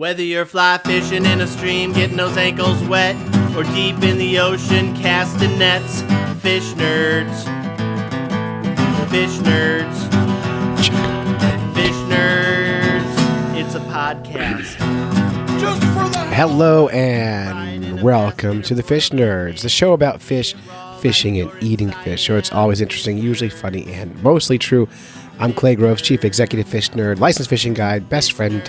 Whether you're fly fishing in a stream, getting those ankles wet, or deep in the ocean casting nets, fish nerds. Fish nerds. Fish nerds. It's a podcast. Just for the Hello and welcome to the Fish Nerds, the show about fish, fishing, and eating fish. So it's always interesting, usually funny, and mostly true. I'm Clay Groves, Chief Executive Fish Nerd, licensed fishing guide, best friend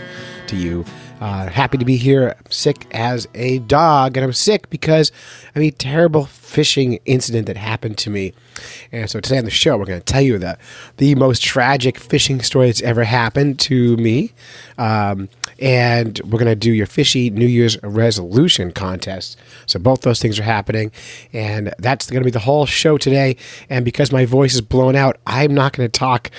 to you. Happy to be here. I'm sick as a dog, and I'm sick because of a terrible fishing incident that happened to me. And so today on the show, we're going to tell you the most tragic fishing story that's ever happened to me. And we're going to do your Fishy New Year's Resolution contest. So both those things are happening, and that's going to be the whole show today. And because my voice is blown out, I'm not going to talk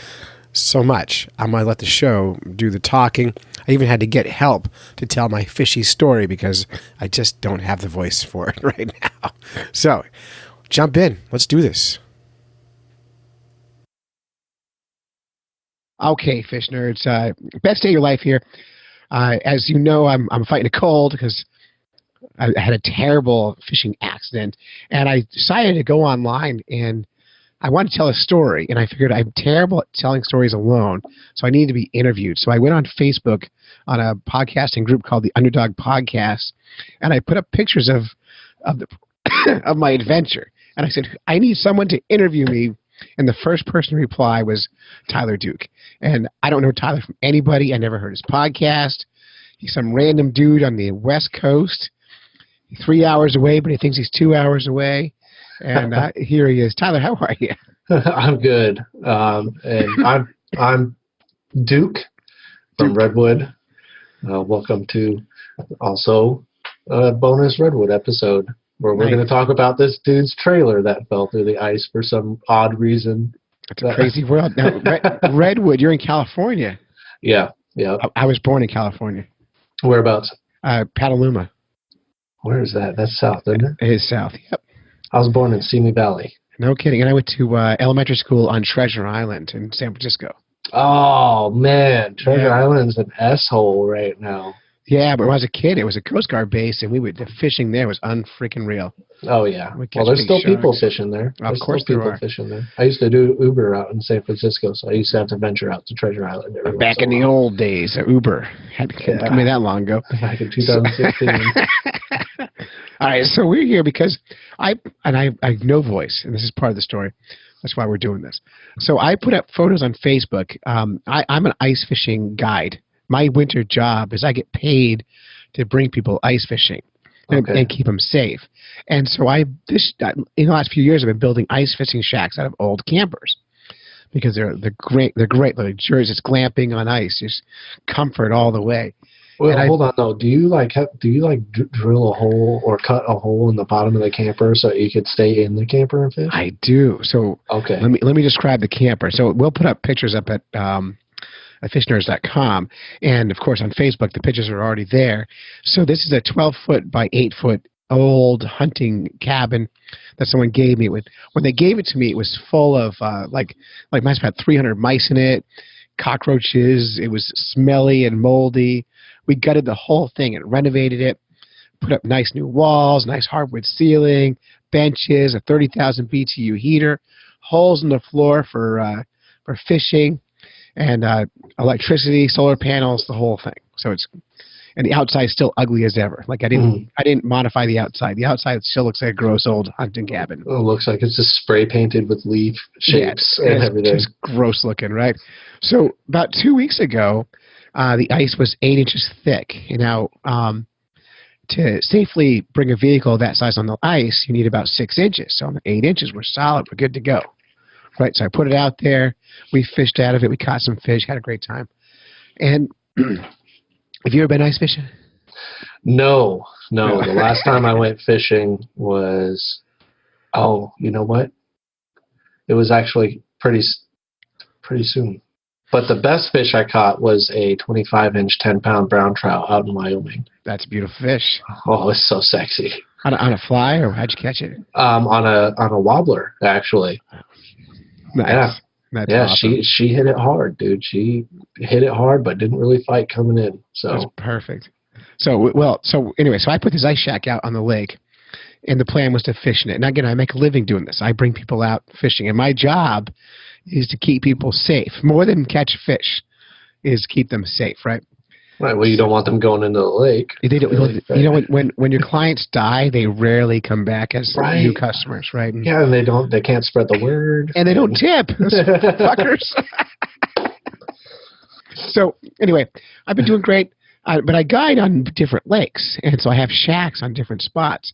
so much. I'm going to let the show do the talking. I even had to get help to tell my fishy story because I just don't have the voice for it right now. So, jump in. Let's do this. Okay, fish nerds. Best day of your life here. As you know, I'm fighting a cold because I had a terrible fishing accident, and I decided to go online and I wanted to tell a story, and I figured I'm terrible at telling stories alone, so I need to be interviewed. So I went on Facebook on a podcasting group called the Underdog Podcast, and I put up pictures of of my adventure. And I said, I need someone to interview me. And the first person to reply was Tyler Duke. And I don't know Tyler from anybody. I never heard his podcast. He's some random dude on the West Coast. He's 3 hours away, but he thinks he's 2 hours away. And here he is. Tyler, how are you? I'm good. And I'm Duke from Redwood. Welcome to also a bonus Redwood episode where we're going to talk about this dude's trailer that fell through the ice for some odd reason. It's a crazy world. Now, Redwood, you're in California. Yeah. I was born in California. Whereabouts? Petaluma. Where is that? That's south, isn't it? It is south, yep. I was born in Simi Valley. No kidding. And I went to elementary school on Treasure Island in San Francisco. Oh, man. Treasure Island's an S-hole right now. Yeah, but when I was a kid, it was a Coast Guard base, and the fishing there was unfreaking real. Oh, yeah. Well, there's still people fishing there. Of course there are. Fishing there. I used to do Uber out in San Francisco, so I used to have to venture out to Treasure Island. Back in the old days, Uber. Had to come in that long ago. Back in 2016. All right, so we're here because I have no voice, and this is part of the story. That's why we're doing this. So I put up photos on Facebook. I'm an ice fishing guide. My winter job is I get paid to bring people ice fishing and keep them safe. And so in the last few years, I've been building ice fishing shacks out of old campers because they're great. They're great. Like it's glamping on ice, just comfort all the way. Well, hold on though. Do you drill a hole or cut a hole in the bottom of the camper so you could stay in the camper and fish? I do. So let me describe the camper. So we'll put up pictures up at fishnerds.com, and of course on Facebook the pictures are already there. So this is a 12-foot by 8-foot old hunting cabin that someone gave me. When they gave it to me, it was full of mice, about 300 mice in it, cockroaches. It was smelly and moldy. We gutted the whole thing and renovated it, put up nice new walls, nice hardwood ceiling, benches, a 30,000 BTU heater, holes in the floor for fishing, and electricity, solar panels, the whole thing. And the outside is still ugly as ever. Like I didn't modify the outside. The outside still looks like a gross old hunting cabin. It looks like it's just spray painted with leaf shapes and everything. It's just gross looking, right? So about 2 weeks ago, the ice was 8 inches thick. Now, to safely bring a vehicle that size on the ice, you need about 6 inches. So on the 8 inches, we're solid. We're good to go. Right, so I put it out there. We fished out of it. We caught some fish. Had a great time. And have you ever been ice fishing? No. The last time I went fishing was, you know what? It was actually pretty soon. But the best fish I caught was a 25-inch, 10-pound brown trout out in Wyoming. That's a beautiful fish. Oh, it's so sexy. On a fly, or how'd you catch it? On a wobbler, actually. Nice. Yeah. That's yeah, awesome. she hit it hard, dude. She hit it hard, but didn't really fight coming in. So that's perfect. So anyway, so I put this ice shack out on the lake, and the plan was to fish in it. And again, I make a living doing this. I bring people out fishing, and my job is to keep people safe. More than catch fish, is keep them safe, right? Right. Well, you don't want them going into the lake. They don't, you know, when your clients die, they rarely come back as new customers, right? Yeah, and they can't spread the word. And they don't tip. Those fuckers. So anyway, I've been doing great, but I guide on different lakes, and so I have shacks on different spots.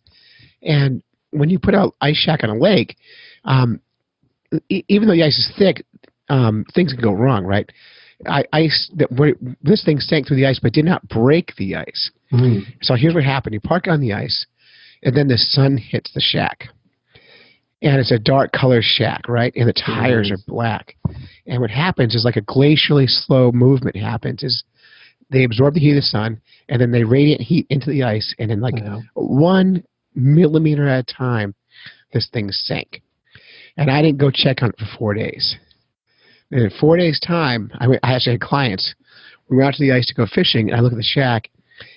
And when you put out ice shack on a lake, even though the ice is thick, things can go wrong, right? This thing sank through the ice but did not break the ice. So here's what happened. You park on the ice, and then the sun hits the shack. And it's a dark color shack, right? And the tires are black. And what happens is like a glacially slow movement happens is they absorb the heat of the sun, and then they radiate heat into the ice, and in 1 millimeter at a time, this thing sank. And I didn't go check on it for 4 days. And in 4 days' time, I actually had clients. We went out to the ice to go fishing, and I look at the shack,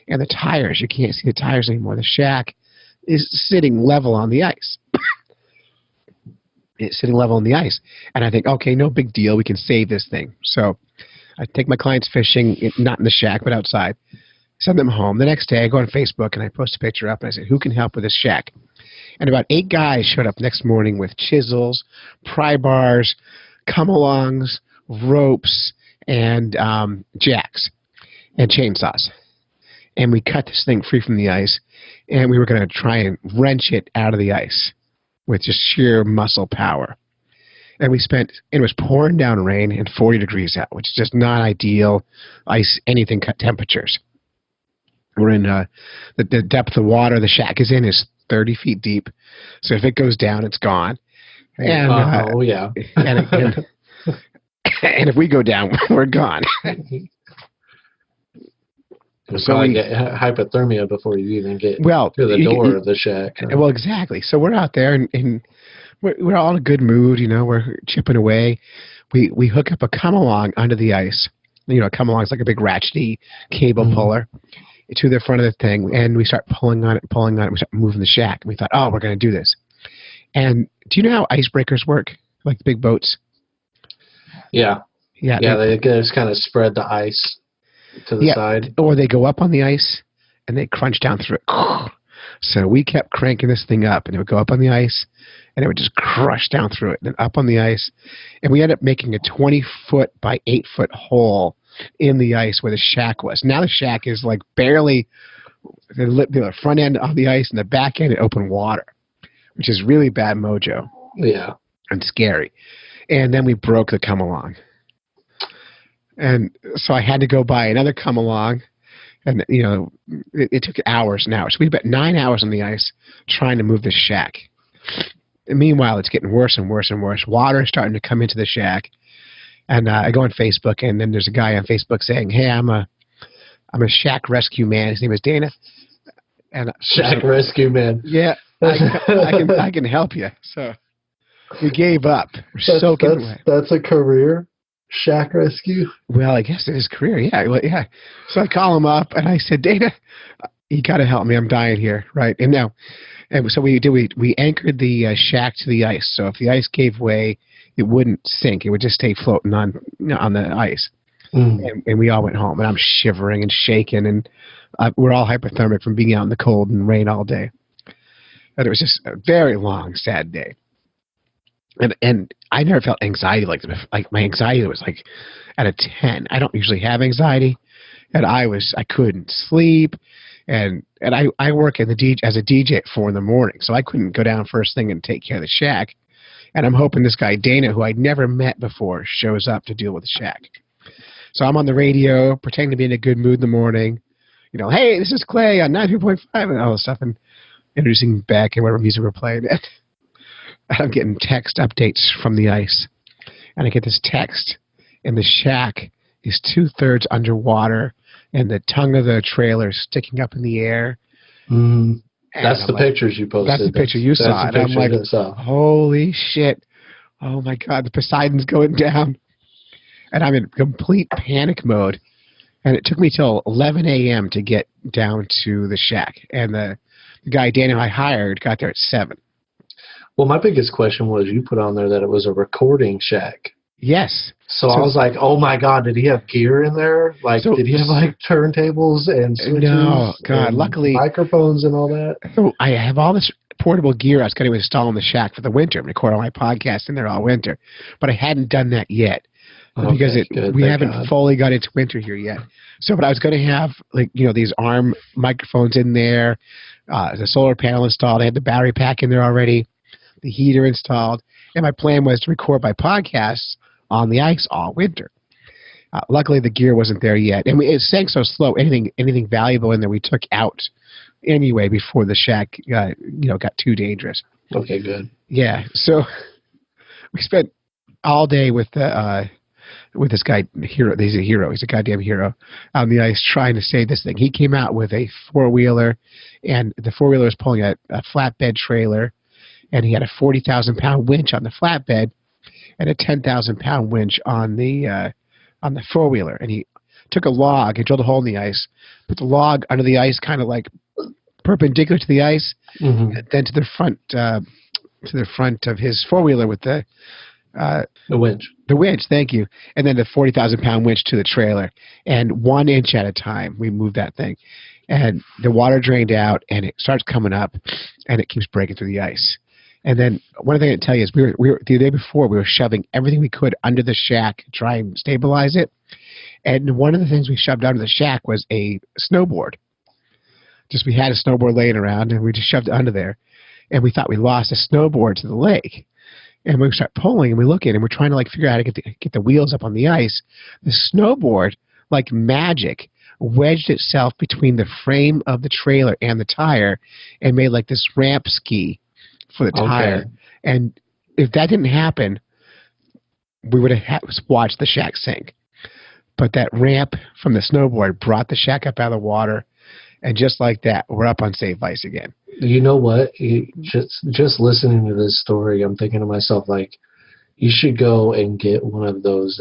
and the tires, you can't see the tires anymore. The shack is sitting level on the ice. It's sitting level on the ice. And I think, okay, no big deal. We can save this thing. So I take my clients fishing, not in the shack, but outside, send them home. The next day, I go on Facebook, and I post a picture up, and I say, who can help with this shack? And about 8 guys showed up next morning with chisels, pry bars, come-alongs, ropes, and jacks and chainsaws. And we cut this thing free from the ice, and we were going to try and wrench it out of the ice with just sheer muscle power. And it was pouring down rain and 40 degrees out, which is just not ideal ice, anything cut temperatures. We're in the depth of water the shack is in is 30 feet deep. So if it goes down, it's gone. And, yeah. and if we go down, we're gone. So I get hypothermia before you even get to the door of the shack. Well, exactly. So we're out there, and we're all in a good mood. You know, we're chipping away. We hook up a come-along under the ice. You know, a come-along is like a big ratchety cable puller to the front of the thing, and we start pulling on it. We start moving the shack. And we thought, we're going to do this. And do you know how icebreakers work, like the big boats? Yeah. They just kind of spread the ice to the side. Or they go up on the ice, and they crunch down through it. So we kept cranking this thing up, and it would go up on the ice, and it would just crush down through it, and then up on the ice. And we ended up making a 20-foot by 8-foot hole in the ice where the shack was. Now the shack is like barely the front end on the ice, and the back end in open water, which is really bad mojo. Yeah. And scary. And then we broke the come-along. And so I had to go buy another come-along. And, you know, it took hours and hours. We spent 9 hours on the ice trying to move the shack. And meanwhile, it's getting worse and worse and worse. Water is starting to come into the shack. And I go on Facebook, and then there's a guy on Facebook saying, hey, I'm a shack rescue man. His name is Dana. And shack rescue man. Yeah. I can help you. So we gave up. That's a career, shack rescue. Well, I guess it is career. Yeah. Well, yeah. So I call him up, and I said, Dana, you got to help me. I'm dying here, right? And so we anchored the shack to the ice. So if the ice gave way, it wouldn't sink. It would just stay floating on the ice. And we all went home, and I'm shivering and shaking, and we're all hypothermic from being out in the cold and rain all day. But it was just a very long, sad day. And I never felt anxiety like this. Like my anxiety was like at a 10. I don't usually have anxiety, and I couldn't sleep, and I work as a DJ at 4 a.m, so I couldn't go down first thing and take care of the shack. And I'm hoping this guy Dana, who I'd never met before, shows up to deal with the shack. So I'm on the radio, pretending to be in a good mood in the morning. You know, hey, this is Clay on 93.5 and all this stuff, and introducing Beck and whatever music we're playing. And I'm getting text updates from the ice. And I get this text, and the shack is 2/3 underwater, and the tongue of the trailer is sticking up in the air. That's the pictures you posted. That's the picture you saw. And I'm like, holy shit. Oh, my God, the Poseidon's going down. And I'm in complete panic mode. And it took me till 11 a.m. to get down to the shack. And the guy, Daniel, I hired, got there at 7. Well, my biggest question was you put on there that it was a recording shack. Yes. So I was like, oh my God, did he have gear in there? Like, did he have like turntables and switches? No, God, and luckily. Microphones and all that? So I have all this portable gear I was going to install in the shack for the winter, record all my podcasts in there all winter. But I hadn't done that yet because we haven't fully got into winter here yet. So, but I was going to have, like, these arm microphones in there, the solar panel installed. I had the battery pack in there already, the heater installed. And my plan was to record my podcasts on the ice all winter. Luckily, the gear wasn't there yet. And it sank so slow, anything valuable in there we took out anyway before the shack got too dangerous. Okay, good. Yeah, so we spent all day with this guy, Hero. He's a hero. He's a goddamn hero on the ice trying to save this thing. He came out with a 4-wheeler, and the 4-wheeler was pulling a flatbed trailer, and he had a 40,000-pound winch on the flatbed and a 10,000-pound winch on the 4-wheeler. And he took a log and drilled a hole in the ice, put the log under the ice, kind of like perpendicular to the ice, and then to the front of his 4-wheeler with the winch. The winch, thank you. And then the 40,000-pound winch to the trailer. And 1 inch at a time, we moved that thing. And the water drained out, and it starts coming up, and it keeps breaking through the ice. And then one thing I tell you is we were the day before, we were shoving everything we could under the shack to try and stabilize it. And one of the things we shoved under the shack was a snowboard. Just we had a snowboard laying around, and we just shoved it under there. And we thought we lost a snowboard to the lake. And we start pulling, and we look at it, and we're trying to figure out how to get the wheels up on the ice. The snowboard, like magic, wedged itself between the frame of the trailer and the tire and made like this ramp ski for the tire. Okay. And if that didn't happen, we would have watched the shack sink. But that ramp from the snowboard brought the shack up out of the water, and just like that, we're up on safe ice again. You know what? Just listening to this story, I'm thinking to myself, like, you should go and get one of those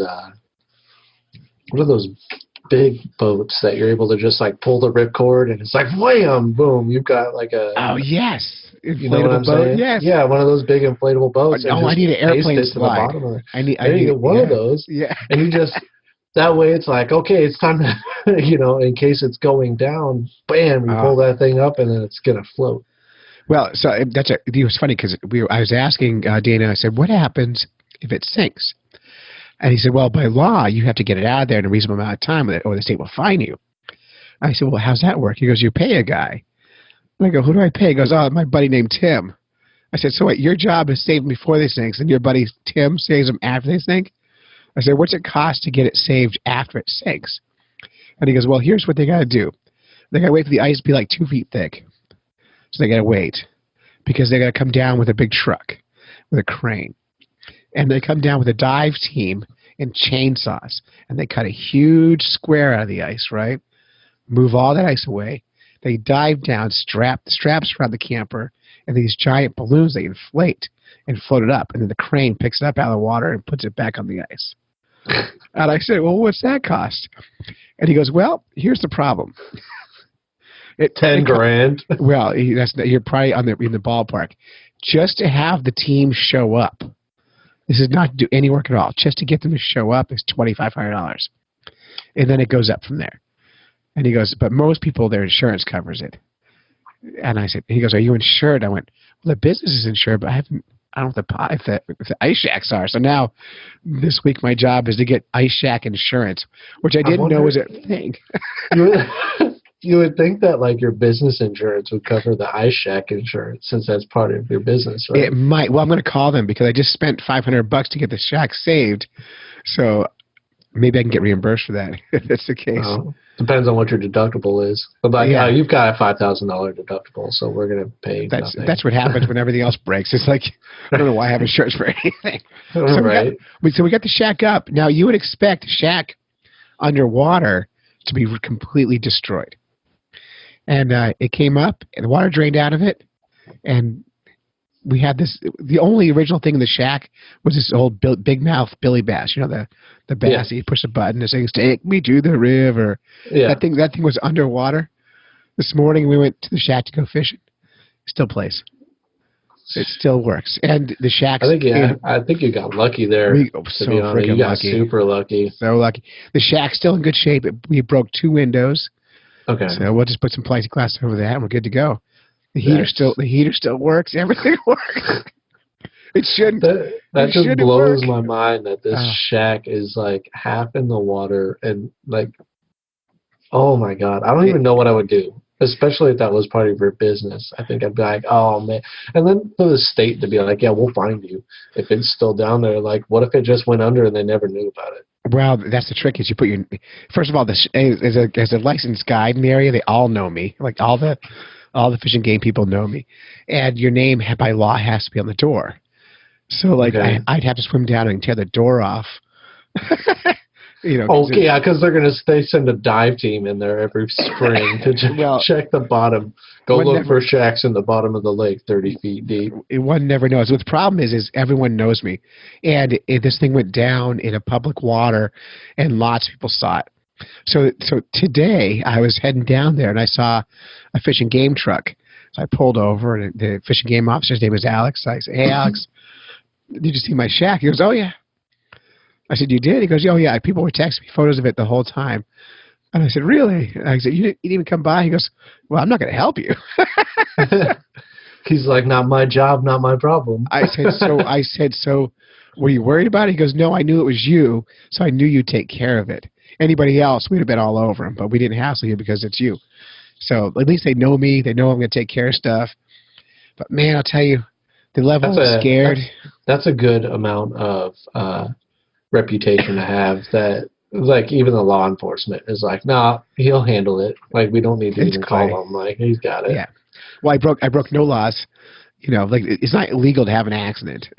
big boats that you're able to just like pull the ripcord, and it's like wham, boom, you've got like a inflatable you know what I'm boat. Saying? Yes. Yeah, one of those big inflatable boats. Oh, I need an airplane slide. To the bottom of it. I need one of those. Yeah. And you just that way it's like, okay, it's time to in case it's going down, bam, you pull that thing up and then it's gonna float. Well, so it was funny because I was asking Dana. I said, "What happens if it sinks?" And he said, "Well, by law, you have to get it out of there in a reasonable amount of time, or the state will fine you." I said, "Well, how's that work?" He goes, "You pay a guy." And I go, "Who do I pay?" He goes, "Oh, my buddy named Tim." I said, "So what? Your job is saved before they sink, and your buddy Tim saves them after they sink?" I said, "What's it cost to get it saved after it sinks?" And he goes, "Well, here's what they got to do. They got to wait for the ice to be like 2 feet thick. So they got to wait because they got to come down with a big truck, with a crane. And they come down with a dive team and chainsaws. And they cut a huge square out of the ice, right? Move all that ice away. They dive down, straps around the camper, and these giant balloons they inflate and float it up. And then the crane picks it up out of the water and puts it back on the ice." And I said, "Well, what's that cost?" And he goes, "Well, here's the problem. $10,000. Well, you're probably in the ballpark. Just to have the team show up. This is not to do any work at all. Just to get them to show up is $2,500, and then it goes up from there." And he goes, "But most people, their insurance covers it." And I said, he goes, "Are you insured?" I went, "Well, the business is insured, but I don't know if the ice shacks are." So now, this week, my job is to get ice shack insurance, which I didn't know was a thing. You would think that like your business insurance would cover the ice shack insurance since that's part of your business, right? It might. Well, I'm going to call them because I just spent $500 to get the shack saved. So maybe I can get reimbursed for that if that's the case. Depends on what your deductible is. But you've got a $5,000 deductible, so we're going to pay nothing. That's what happens when everything else breaks. It's like, I don't know why I have insurance for anything. So right. We got the shack up. Now, you would expect shack underwater to be completely destroyed. And it came up, and the water drained out of it, and we had this. The only original thing in the shack was this old big mouth Billy bass. You know, the bass. You push a button and sings "Take Me to the River." Yeah. That thing was underwater. This morning we went to the shack to go fishing. Still plays. It still works. And the shack. I think you got lucky there. You got super lucky. So lucky. The shack's still in good shape. We broke 2 windows. Okay. So we'll just put some plexiglass over that and we're good to go. The heater still works. Everything works. It shouldn't. That just blows my mind that this shack is like half in the water and like, oh my God, I don't even know what I would do. Especially if that was part of your business. I think I'd be like, oh man. And then for the state to be like, yeah, we'll find you if it's still down there. Like, what if it just went under and they never knew about it? Well, that's the trick is you put your, first of all, as a licensed guide in the area, they all know me. Like all the fishing game people know me. And your name by law has to be on the door. So like I'd have to swim down and tear the door off. Because they send a dive team in there every spring to check the bottom. Go look for shacks in the bottom of the lake, 30 feet deep. One never knows. What the problem is everyone knows me, and this thing went down in a public water, and lots of people saw it. So today I was heading down there, and I saw a fishing game truck. So I pulled over, and the fishing game officer's name was Alex. So I said, "Hey, Alex, did you see my shack?" He goes, "Oh yeah." I said, "You did?" He goes, "Oh, yeah, people were texting me photos of it the whole time." And I said, "Really?" And I said, you didn't even come by?" He goes, "Well, I'm not going to help you." He's like, "Not my job, not my problem." I said, so were you worried about it? He goes, "No, I knew it was you, so I knew you'd take care of it. Anybody else, we'd have been all over him, but we didn't hassle you because it's you." So at least they know me. They know I'm going to take care of stuff. But, man, I'll tell you, the level of scared. That's a good amount of reputation to have that, like, even the law enforcement is like, nah, he'll handle it. Like, we don't need to even call him. Like, he's got it. Yeah. Well, I broke no laws. You know, like, it's not illegal to have an accident.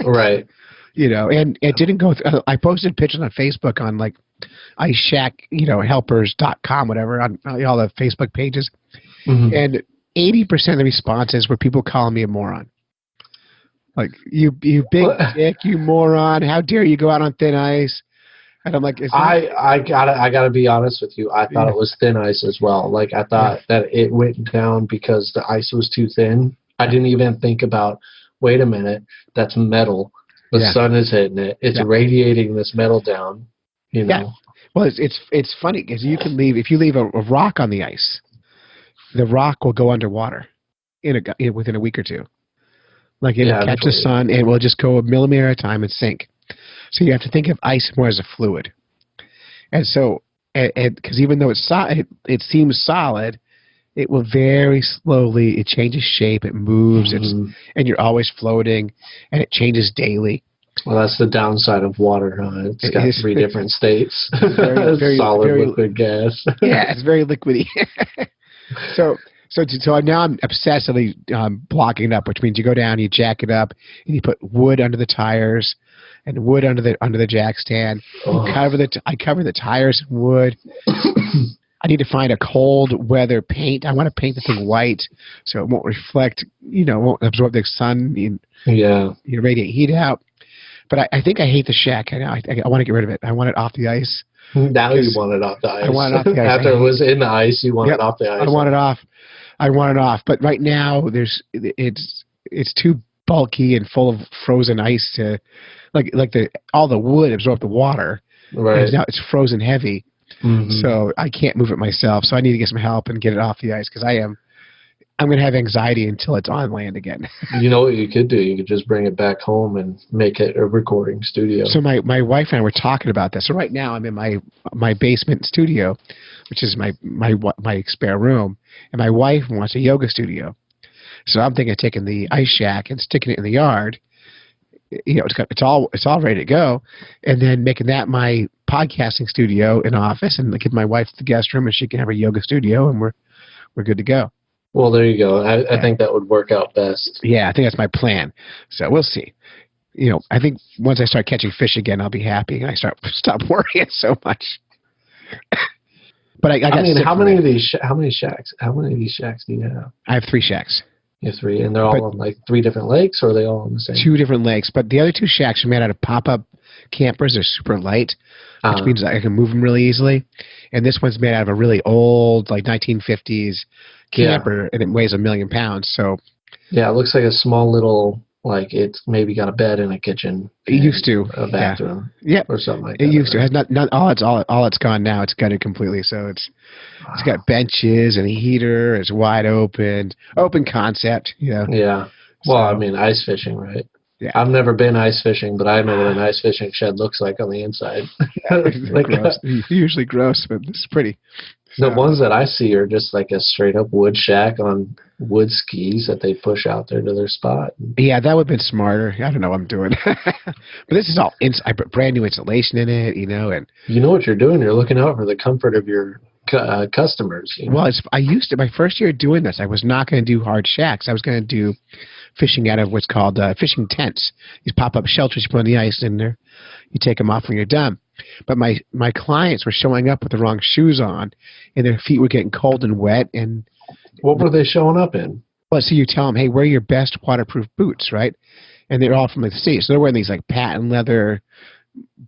Right. You know, and it didn't go through. I posted pictures on Facebook on, like, Ice Shack, helpers.com, whatever, on all the Facebook pages. Mm-hmm. And 80% of the responses were people calling me a moron. Like, you big dick, you moron! How dare you go out on thin ice? And I'm like, I gotta be honest with you. I thought it was thin ice as well. Like, I thought that it went down because the ice was too thin. I didn't even think about, wait a minute, that's metal. The sun is hitting it. It's radiating this metal down. You know. Yeah. Well, it's funny because if you leave a rock on the ice, the rock will go underwater within a week or two. Like, it'll catch the sun, and it will just go a millimeter at a time and sink. So you have to think of ice more as a fluid. And so, because even though it seems solid, it will very slowly, it changes shape, it moves, and you're always floating, and it changes daily. Well, that's the downside of water, huh? It's got 3 different states. Very, solid, liquid, gas. Yeah, it's very liquidy. So now I'm obsessively blocking it up, which means you go down, you jack it up, and you put wood under the tires and wood under the jack stand. I cover the tires in wood. I need to find a cold weather paint. I want to paint the thing white so it won't reflect, won't absorb the sun, radiate heat out. But I think I hate the shack. I want to get rid of it. I want it off the ice. Now you want it off the ice. I want it off the ice. After it was in the ice, you want it off the ice. I want it off. But right now, it's too bulky and full of frozen ice to, all the wood absorb the water. Right. And now it's frozen heavy. Mm-hmm. So I can't move it myself. So I need to get some help and get it off the ice because I'm going to have anxiety until it's on land again. You know what you could do? You could just bring it back home and make it a recording studio. So my wife and I were talking about this. So right now I'm in my basement studio, which is my spare room, and my wife wants a yoga studio. So I'm thinking of taking the ice shack and sticking it in the yard. It's all ready to go, and then making that my podcasting studio and office, and give my wife the guest room, and she can have a yoga studio, and we're good to go. Well, there you go. I think that would work out best. Yeah, I think that's my plan. So we'll see. I think once I start catching fish again, I'll be happy, and I stop worrying so much. But how many of these shacks do you have? I have 3 shacks. You have 3, and they're all on like 3 different lakes, or are they all on the same? 2 different lakes, but the other 2 shacks are made out of pop-up campers. They're super light, which means I can move them really easily. And this one's made out of a really old, like 1950s camper, and it weighs 1 million pounds. So yeah, it looks like a small little, like it's maybe got a bed and a kitchen. It used to a bathroom, or something like that. It used to. It has not all it's gone now. It's gutted completely. So it's got benches and a heater. It's wide open concept. Yeah. Well, so, I mean, ice fishing, right? Yeah. I've never been ice fishing, but I know what an ice fishing shed looks like on the inside. Like gross. Usually gross, but it's pretty. The ones that I see are just like a straight up wood shack on wood skis that they push out there to their spot. Yeah, that would have been smarter. I don't know what I'm doing. But this is all I put brand new insulation in it, and you know what you're doing. You're looking out for the comfort of your customers. Well, I used to, my first year doing this, I was not going to do hard shacks. I was going to do fishing out of what's called fishing tents. These pop-up shelters, you put on the ice in there. You take them off when you're done. But my clients were showing up with the wrong shoes on, and their feet were getting cold and wet. And what were they showing up in? Well, so you tell them, hey, wear your best waterproof boots, right? And they're all from the sea. So they're wearing these like patent leather,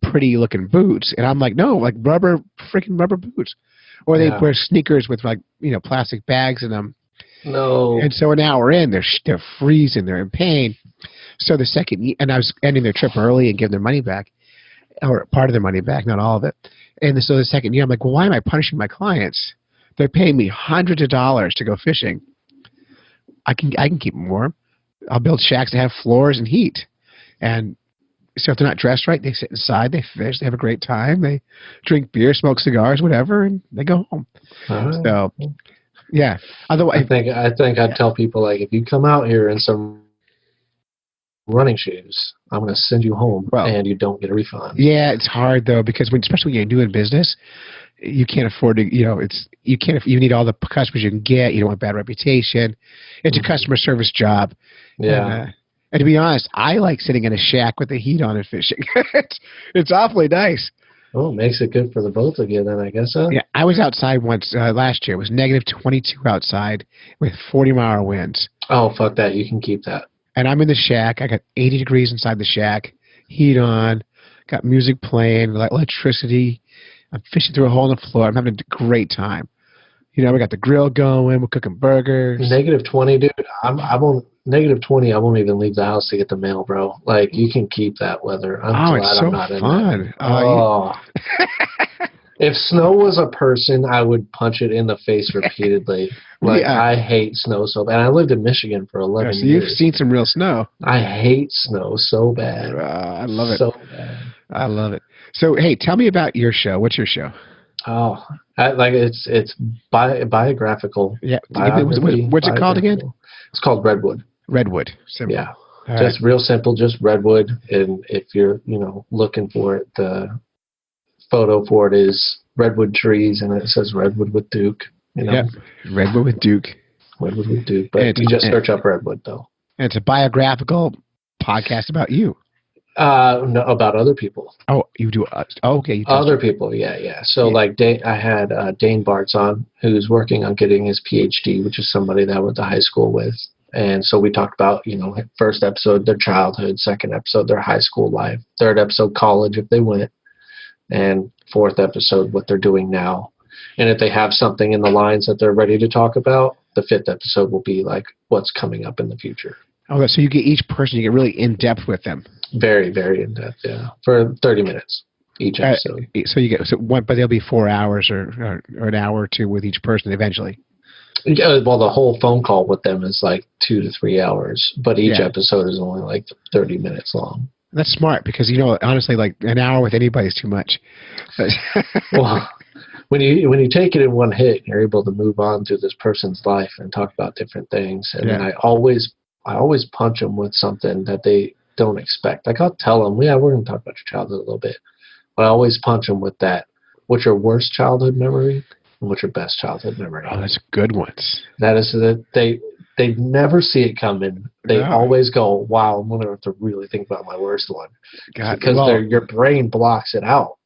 pretty looking boots. And I'm like, no, like freaking rubber boots. Or they wear sneakers with like, plastic bags in them. No. And so an hour in, they're freezing, they're in pain. So the second, and I was ending their trip early and giving their money back, or part of their money back, not all of it. And so the second year, I'm like, well, why am I punishing my clients? They're paying me hundreds of dollars to go fishing. I can keep them warm. I'll build shacks that have floors and heat. And so if they're not dressed right, they sit inside, they fish, they have a great time, they drink beer, smoke cigars, whatever, and they go home. So, yeah. Otherwise, I think I'd tell people, like, if you come out here in some running shoes, I'm going to send you home, and you don't get a refund. Yeah, it's hard though, because especially when you're doing business, you can't afford to. You need all the customers you can get. You don't want a bad reputation. It's a customer service job. Yeah. And to be honest, I like sitting in a shack with the heat on and fishing. It's awfully nice. Oh, it makes it good for the both of you then, I guess, huh? Yeah, I was outside once last year. It was negative 22 outside with 40-mile winds. Oh, fuck that. You can keep that. And I'm in the shack. I got 80 degrees inside the shack, heat on, got music playing, electricity. I'm fishing through a hole in the floor. I'm having a great time. We got the grill going. We're cooking burgers. Negative 20, dude. I won't. Negative 20. I won't even leave the house to get the mail, bro. Like, you can keep that weather. I'm glad I'm not fun. in that. If snow was a person, I would punch it in the face repeatedly. I hate snow so bad. I lived in Michigan for 11 years. You've seen some real snow. I hate snow so bad. I love it. So bad. I love it. So, hey, tell me about your show. What's your show? Oh, it's biographical. Yeah. What's it called again? It's called Redwood. Redwood. Simple. Yeah. Just real simple, just Redwood. And if you're, looking for it, the photo for it is redwood trees, and it says Redwood with Duke. Yeah. Redwood with Duke. Redwood with Duke. But you just search up Redwood, though. And it's a biographical podcast about you. No, about other people. Oh, you do? Okay. Other people, yeah. So, I had Dane Bartz on, who's working on getting his PhD, which is somebody that I went to high school with. And so we talked about, first episode, their childhood, second episode, their high school life, third episode, college, if they went, and fourth episode, what they're doing now. And if they have something in the lines that they're ready to talk about, the fifth episode will be like what's coming up in the future. Okay, so you get each person, you get really in-depth with them. Very, very in-depth, yeah. For 30 minutes each episode. So you get, but there'll be 4 hours or an hour or two with each person eventually. Yeah, well, the whole phone call with them is like 2 to 3 hours, but each episode is only like 30 minutes long. That's smart because, honestly, like an hour with anybody is too much. Well, when you take it in one hit, you're able to move on through this person's life and talk about different things. And then I always punch them with something that they don't expect. Like, I'll tell them, we're going to talk about your childhood a little bit, but I always punch them with that. What's your worst childhood memory? And what's your best childhood memory? Oh, that's good ones. That is that they never see it coming. They always go, wow, I'm going to have to really think about my worst one. God, because your brain blocks it out,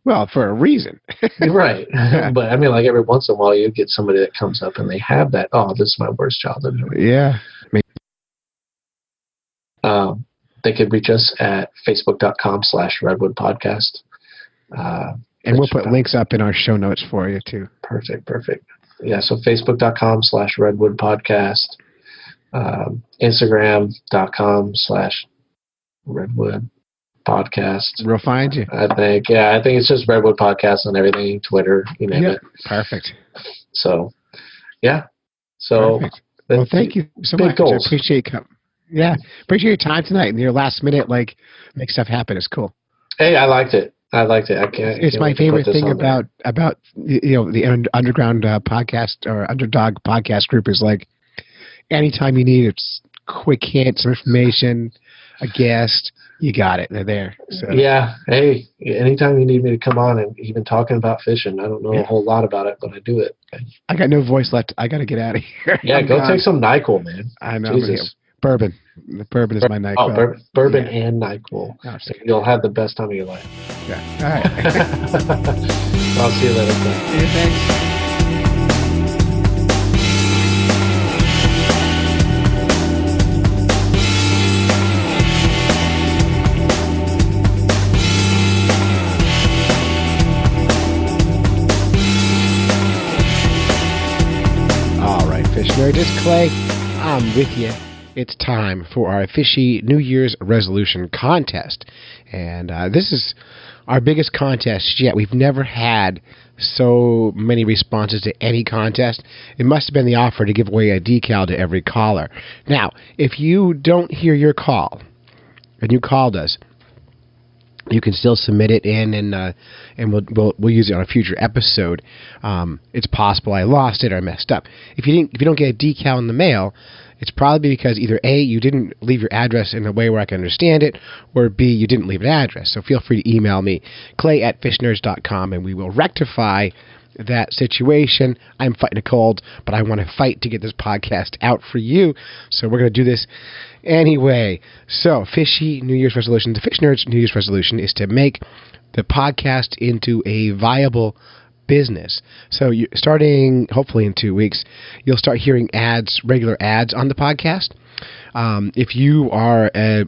Well, for a reason. Right. But I mean, like every once in a while you get somebody that comes up and they have that, oh, this is my worst childhood memory. Yeah. they could reach us at facebook.com/Redwood Podcast. And we'll put links up in our show notes for you, too. Perfect. Yeah, so facebook.com/Redwood Podcast, Instagram.com/Redwood Podcast. We'll find you. I think it's just Redwood Podcast on everything, Twitter, you name it. Perfect. So, yeah. So, well, thank you so much. Goals. I appreciate appreciate your time tonight and your last minute, make stuff happen. It's cool. Hey, I liked it. It's my favorite thing about the underground podcast or underdog podcast group is anytime you need it's quick hit, some information, a guest, you got it. They're there. So. Yeah. Hey, anytime you need me to come on and even talking about fishing, I don't know a whole lot about it, but I do it. I got no voice left. I got to get out of here. Yeah, go take some NyQuil, man. I know. Jesus. Bourbon. The bourbon is my NyQuil. Oh, bourbon and NyQuil. Oh, you'll have the best time of your life. Yeah. All right. I'll see you later. Hey, thanks. All right, Fish Nerd. It's Clay. I'm with you. It's time for our Fishy New Year's Resolution contest. And this is our biggest contest yet. We've never had so many responses to any contest. It must have been the offer to give away a decal to every caller. Now, if you don't hear your call and you called us, you can still submit it in, and we'll use it on a future episode. It's possible I lost it or I messed up. If you don't get a decal in the mail, it's probably because either A, you didn't leave your address in a way where I can understand it, or B, you didn't leave an address. So feel free to email me, clay@fishnerds.com, and we will rectify that situation. I'm fighting a cold, but I want to fight to get this podcast out for you. So we're going to do this anyway. So, Fishy New Year's Resolution. The Fish Nerds New Year's Resolution is to make the podcast into a viable business. So starting hopefully in 2 weeks, you'll start hearing regular ads on the podcast. If you are a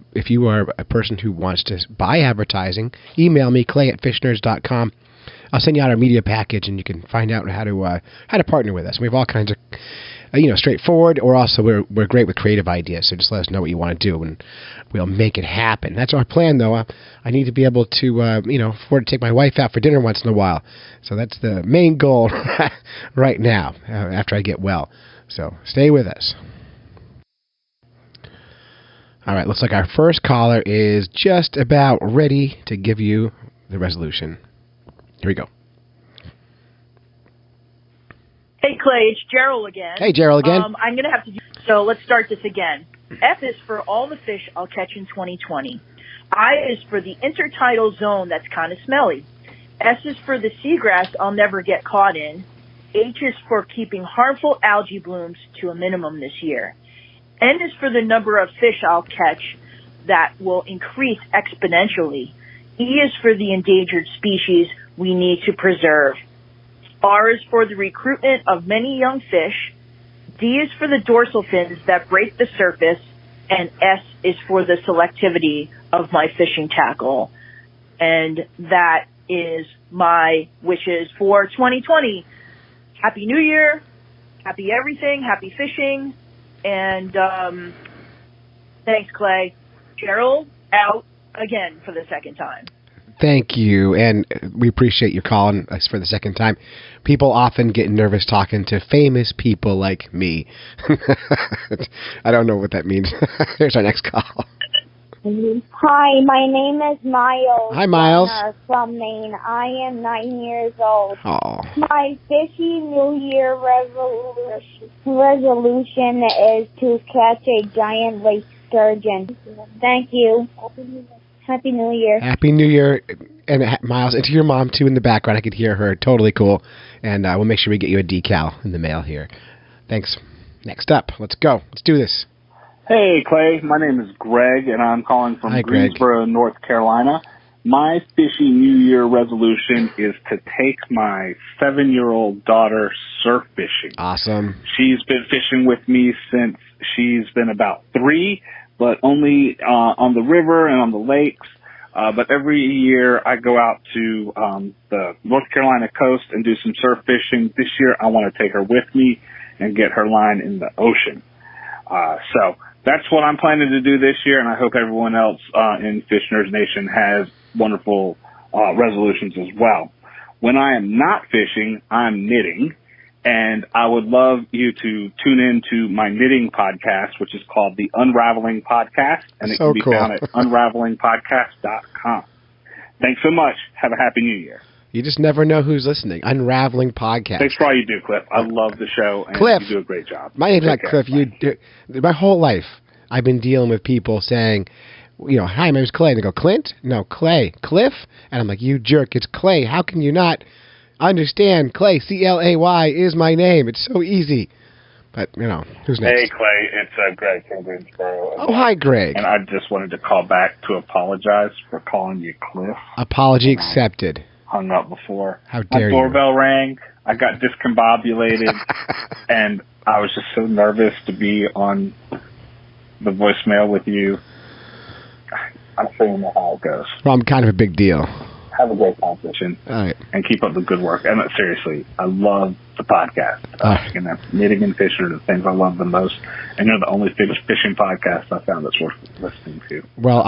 person who wants to buy advertising, email me, clay@fishnerds.com. I'll send you out our media package, and you can find out how to partner with us. We have all kinds of straightforward, or also we're great with creative ideas. So just let us know what you want to do, and we'll make it happen. That's our plan, though. I need to be able to afford to take my wife out for dinner once in a while. So that's the main goal right now. After I get well, so stay with us. All right, looks like our first caller is just about ready to give you the resolution. Here we go. Hey, Clay, it's Gerald again. Hey, Gerald again. I'm going to have to so let's start this again. F is for all the fish I'll catch in 2020. I is for the intertidal zone that's kind of smelly. S is for the seagrass I'll never get caught in. H is for keeping harmful algae blooms to a minimum this year. N is for the number of fish I'll catch that will increase exponentially. E is for the endangered species we need to preserve. R is for the recruitment of many young fish. D is for the dorsal fins that break the surface. And S is for the selectivity of my fishing tackle. And that is my wishes for 2020. Happy New Year. Happy everything. Happy fishing. And thanks, Clay. Gerald, out again for the second time. Thank you, and we appreciate you calling us for the second time. People often get nervous talking to famous people like me. I don't know what that means. Here's our next call. Hi, my name is Miles. Hi, Miles. From Maine. I am 9 years old. Oh. My Fishy New Year resolution is to catch a giant lake sturgeon. Thank you. Happy New Year. Happy New Year. And Miles, and to your mom, too, in the background. I could hear her. Totally cool. And we'll make sure we get you a decal in the mail here. Thanks. Next up. Let's go. Let's do this. Hey, Clay. My name is Greg, and I'm calling from Greensboro, North Carolina. My Fishy New Year resolution is to take my 7-year-old daughter surf fishing. Awesome. She's been fishing with me since she's been about 3. but only on the river and on the lakes. But every year I go out to the North Carolina coast and do some surf fishing. This year I want to take her with me and get her line in the ocean. So that's what I'm planning to do this year, and I hope everyone else in Fish Nerds Nation has wonderful resolutions as well. When I am not fishing, I'm knitting, and I would love you to tune in to my knitting podcast, which is called The Unraveling Podcast, and it can be found at unravelingpodcast.com. Thanks so much. Have a happy New Year. You just never know who's listening. Unraveling Podcast. Thanks for all you do, Cliff. I love the show, and Cliff, you do a great job. My name's not Cliff. My whole life, I've been dealing with people saying, hi, my name's Clay. And they go, Clint? No, Clay. Cliff? And I'm like, you jerk, it's Clay. How can you not understand? Clay, C-L-A-Y, is my name. It's so easy. But, who's next? Hey, Clay, it's Greg from Greensboro. Oh, hi, Greg. And I just wanted to call back to apologize for calling you Cliff. Apology accepted. Hung up before. How dare you? My doorbell rang. I got discombobulated, and I was just so nervous to be on the voicemail with you. I'm sure you know how it goes. Well, I'm kind of a big deal. Have a great competition. All right. And keep up the good work. And seriously, I love the podcast. Knitting and fishing are the things I love the most. And you're the only fishing podcast I found that's worth listening to. Well,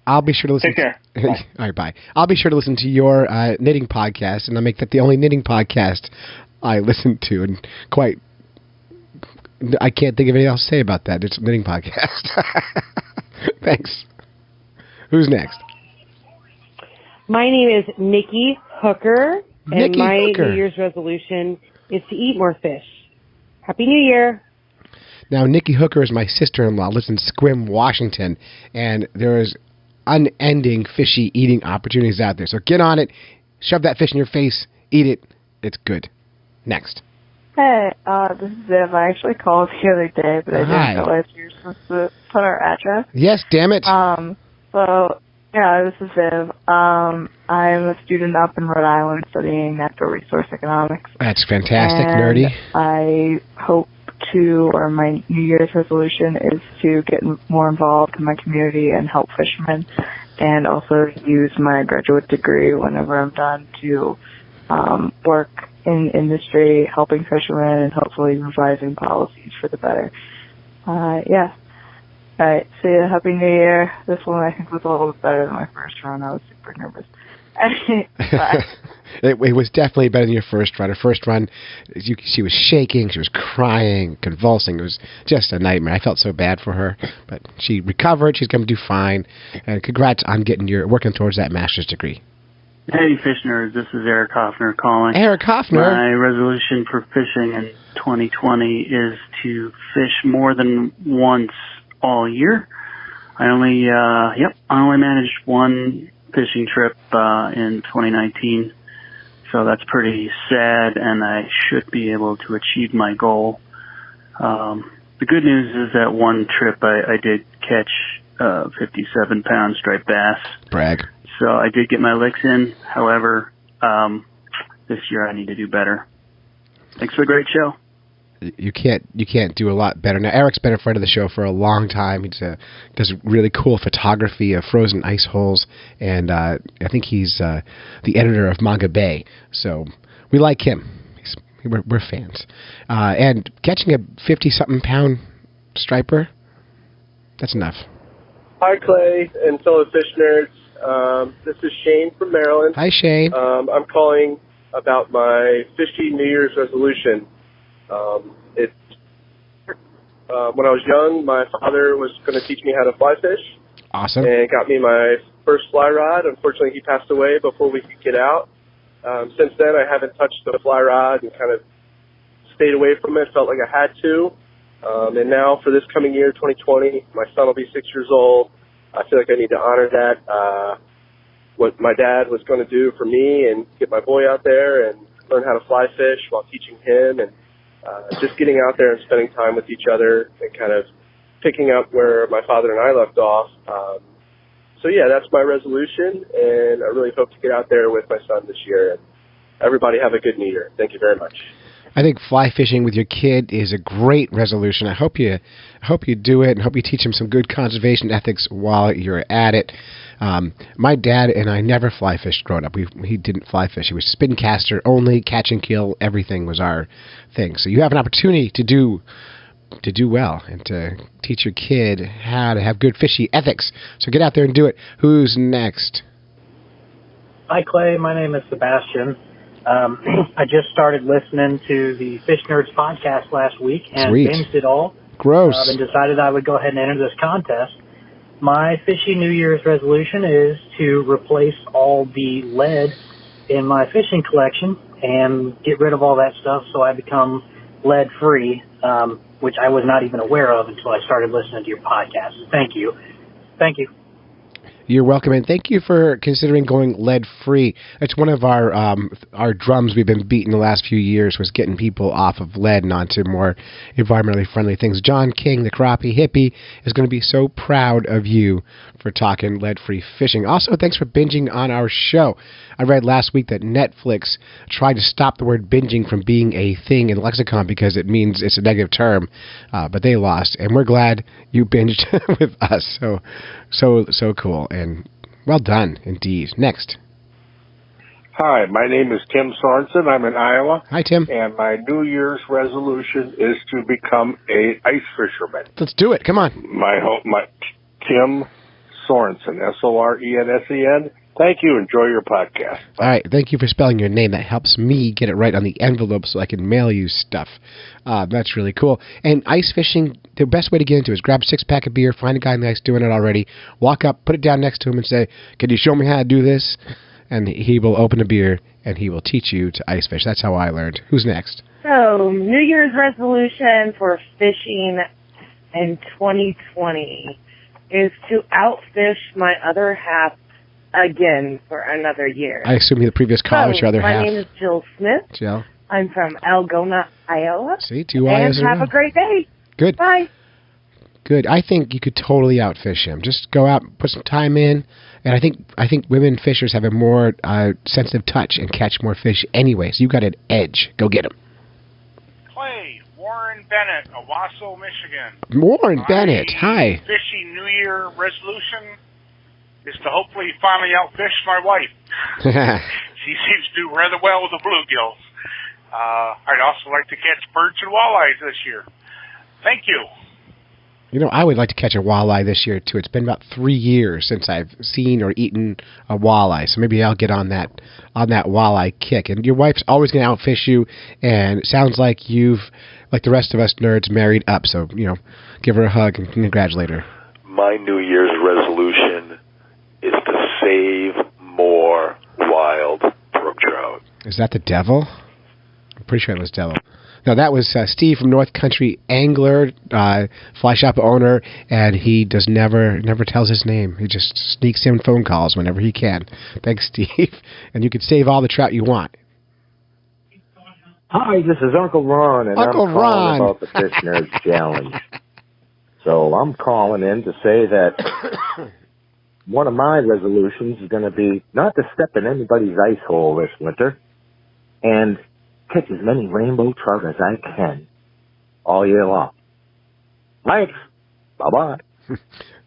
I'll be sure to listen. Take care. All right, bye. I'll be sure to listen to your knitting podcast, and I'll make that the only knitting podcast I listen to. And I can't think of anything else to say about that. It's a knitting podcast. Thanks. Who's next? My name is Nikki Hooker, and my New Year's resolution is to eat more fish. Happy New Year. Now, Nikki Hooker is my sister-in-law, lives in Sequim, Washington, and there is unending fishy eating opportunities out there. So get on it, shove that fish in your face, eat it. It's good. Next. Hey, this is Viv. I actually called the other day, but I didn't realize you were supposed to put our address. Yes, damn it. Yeah, this is Viv. I'm a student up in Rhode Island studying natural resource economics. That's fantastic, and nerdy. I hope or my New Year's resolution is to get more involved in my community and help fishermen, and also use my graduate degree whenever I'm done to work in industry, helping fishermen, and hopefully revising policies for the better. Yeah. All right, see you. Happy New Year. This one I think was a little bit better than my first run. I was super nervous. Bye. It was definitely better than your first run. Her first run, she was shaking, she was crying, convulsing. It was just a nightmare. I felt so bad for her, but she recovered. She's going to do fine. And congrats on working towards that master's degree. Hey, fish nerds. This is Eric Hoffner calling. Eric Hoffner. My resolution for fishing in 2020 is to fish more than once all year. I only managed one fishing trip in 2019, so that's pretty sad, and I should be able to achieve my goal. The good news is that one trip I did catch 57-pound striped bass. Brag. So I did get my licks in. However, this year I need to do better. Thanks for a great show. You can't do a lot better. Now, Eric's been a friend of the show for a long time. He does really cool photography of frozen ice holes, and I think he's the editor of Manga Bay. So we like him. We're fans. And catching a 50-something pound striper, that's enough. Hi, Clay and fellow fish nerds. This is Shane from Maryland. Hi, Shane. I'm calling about my Fishy New Year's resolution. When I was young, my father was going to teach me how to fly fish. Awesome. And got me my first fly rod. Unfortunately, he passed away before we could get out. Since then, I haven't touched the fly rod and kind of stayed away from it. Felt like I had to. And now for this coming year, 2020, my son will be 6 years old. I feel like I need to honor that, what my dad was going to do for me, and get my boy out there and learn how to fly fish while teaching him, and just getting out there and spending time with each other and kind of picking up where my father and I left off. So yeah, that's my resolution, and I really hope to get out there with my son this year. And everybody have a good New Year. Thank you very much. I think fly fishing with your kid is a great resolution. I hope you do it, and hope you teach him some good conservation ethics while you're at it. My dad and I never fly fished growing up. He didn't fly fish. He was spin caster only, catch and kill. Everything was our thing. So you have an opportunity to do well and to teach your kid how to have good fishy ethics. So get out there and do it. Who's next? Hi, Clay. My name is Sebastian. I just started listening to the Fish Nerds podcast last week and binged it all. Gross. And decided I would go ahead and enter this contest. My Fishy New Year's resolution is to replace all the lead in my fishing collection and get rid of all that stuff so I become lead-free, which I was not even aware of until I started listening to your podcast. Thank you. Thank you. You're welcome, and thank you for considering going lead-free. It's one of our drums we've been beating the last few years, was getting people off of lead and onto more environmentally friendly things. John King, the crappie hippie, is going to be so proud of you for talking lead-free fishing. Also, thanks for binging on our show. I read last week that Netflix tried to stop the word binging from being a thing in the lexicon because it means it's a negative term, but they lost, and we're glad you binged with us. So cool, and well done indeed. Next. Hi, my name is Tim Sorensen. I'm in Iowa. Hi, Tim. And my New Year's resolution is to become a ice fisherman. Let's do it. Come on. My Tim Sorensen, Sorensen. Thank you. Enjoy your podcast. All right. Thank you for spelling your name. That helps me get it right on the envelope so I can mail you stuff. That's really cool. And ice fishing, the best way to get into it is grab a 6-pack of beer, find a guy nice doing it already, walk up, put it down next to him and say, "Can you show me how to do this?" And he will open a beer and he will teach you to ice fish. That's how I learned. Who's next? So, New Year's resolution for fishing in 2020 is to outfish my other half again for another year. I assume the previous caller was your other half. My name is Jill Smith. Jill. I'm from Algona, Iowa. See, 2 I's and have a great day. Good. Bye. Good. I think you could totally outfish him. Just go out, put some time in, and I think women fishers have a more sensitive touch and catch more fish anyway. So you got an edge. Go get him. Clay, Warren Bennett, Owasso, Michigan. Warren Bennett. Hi. Fishy New Year resolution is to hopefully finally outfish my wife. She seems to do rather well with the bluegills. I'd also like to catch birds and walleyes this year. Thank you. You know, I would like to catch a walleye this year, too. It's been about 3 years since I've seen or eaten a walleye, so maybe I'll get on that walleye kick. And your wife's always going to outfish you, and it sounds like you've, like the rest of us nerds, married up. So, give her a hug and congratulate her. My New Year's resolution is to save more wild brook trout. Is that the devil? I'm pretty sure it was devil. No, that was Steve from North Country Angler, fly shop owner, and he never tells his name. He just sneaks in phone calls whenever he can. Thanks, Steve. And you can save all the trout you want. Hi, this is Uncle Ron, and Uncle I'm calling about the Fish Nerds Challenge. So I'm calling in to say that one of my resolutions is going to be not to step in anybody's ice hole this winter, and catch as many rainbow trout as I can all year long. Thanks. Bye-bye.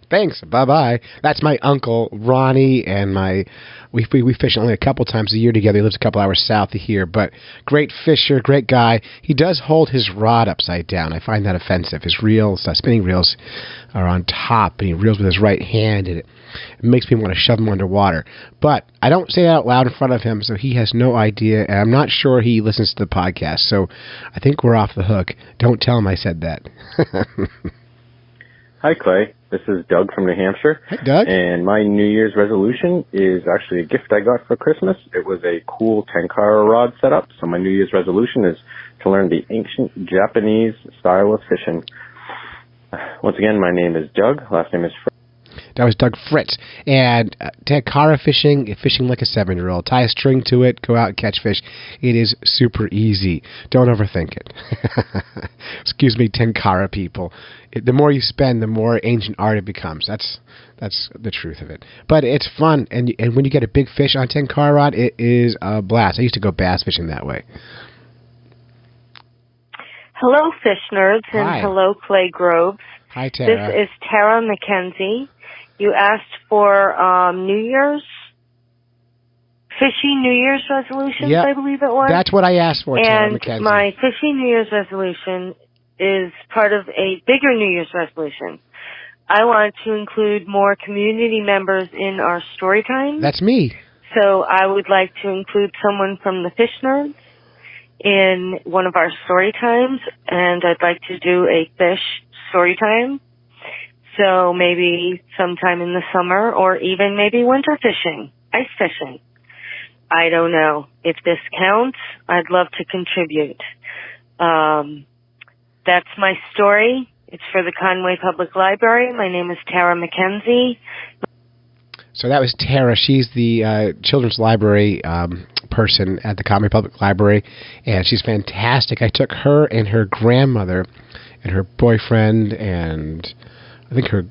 Thanks. Bye-bye. That's my Uncle Ronnie, and we fish only a couple times a year together. He lives a couple hours south of here, but great fisher, great guy. He does hold his rod upside down. I find that offensive. His reels, spinning reels, are on top, and he reels with his right hand, and it makes me want to shove him underwater. But I don't say that out loud in front of him, so he has no idea, and I'm not sure he listens to the podcast, so I think we're off the hook. Don't tell him I said that. Hi, Clay. This is Doug from New Hampshire. Hi, Doug. And my New Year's resolution is actually a gift I got for Christmas. It was a cool tenkara rod setup. So my New Year's resolution is to learn the ancient Japanese style of fishing. Once again, my name is Doug. Last name is Fritz. That was Doug Fritz. And tenkara fishing like a 7-year-old. Tie a string to it, go out and catch fish. It is super easy. Don't overthink it. Excuse me, tenkara people. The more you spend, the more ancient art it becomes. That's the truth of it. But it's fun, and when you get a big fish on tenkara rod, it is a blast. I used to go bass fishing that way. Hello, Fish Nerds, and Hi. hello, Clay Groves. Hi, Tara. This is Tara McKenzie. You asked for Fishy New Year's resolutions, Yep. I believe it was. That's what I asked for, Tara And McKenzie. my Fishy New Year's resolution is part of a bigger New Year's resolution. I want to include more community members in our story time. That's me. So I would like to include someone from the Fish Nerds in one of our story times, and I'd like to do a fish story time. So maybe sometime in the summer, or even maybe winter fishing, ice fishing. I don't know. If this counts, I'd love to contribute. That's my story. It's for the Conway Public Library. My name is Tara McKenzie. So that was Tara. She's the children's library person at the Conway Public Library, and she's fantastic. I took her and her grandmother and her boyfriend and I think her